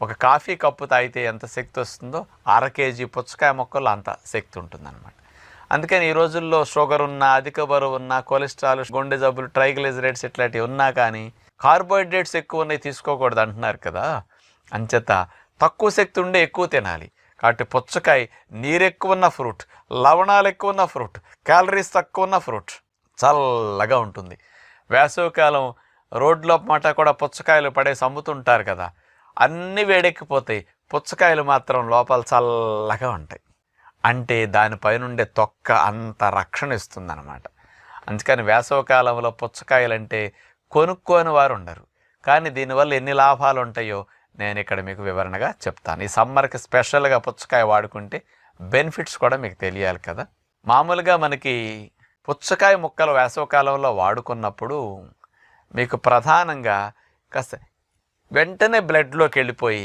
ఒక coffee cup తాగితే ఎంత శక్తి వస్తుందో 1/2 కేజీ పుచ్చకాయ మొక్కల్లో అంత శక్తి ఉంటుందన్నమాట. అందుకని ఈ రోజుల్లో షుగర్ ఉన్నా, అధిక బరువు ఉన్నా, కొలెస్ట్రాల్, గుండె జబ్బులు, ట్రైగ్లిజరైడ్స్ ఇట్లాంటివి ఉన్నా కానీ కార్బోహైడ్రేట్స్ ఎక్కువ ఉన్నాయి తీసుకోకూడదు అంటున్నారు కదా. అంచేత తక్కువ శక్తి ఉండే ఎక్కువ తినాలి. కాబట్టి పుచ్చకాయ నీరు ఎక్కువ ఉన్న ఫ్రూట్, లవణాలు ఎక్కువ ఉన్న ఫ్రూట్, క్యాలరీస్ తక్కువ ఉన్న ఫ్రూట్, చల్లగా ఉంటుంది. వేసవికాలం రోడ్లో మాట కూడా పుచ్చకాయలు పడేసి అమ్ముతుంటారు కదా, అన్నీ వేడెక్కిపోతాయి, పుచ్చకాయలు మాత్రం లోపల చల్లగా ఉంటాయి. అంటే దానిపైనుండే తొక్క అంత రక్షణ ఇస్తుందన్నమాట. అందుకని వేసవికాలంలో పుచ్చకాయలంటే కొనుక్కోని వారు ఉండరు. కానీ దీనివల్ల ఎన్ని లాభాలు ఉంటాయో నేను ఇక్కడ మీకు వివరణగా చెప్తాను. ఈ సమ్మర్కి స్పెషల్గా పుచ్చకాయ వాడుకుంటే బెనిఫిట్స్ కూడా మీకు తెలియాలి కదా. మామూలుగా మనకి పుచ్చకాయ ముక్కలు వేసవికాలంలో వాడుకున్నప్పుడు మీకు ప్రధానంగా కాస్త వెంటనే బ్లడ్లోకి వెళ్ళిపోయి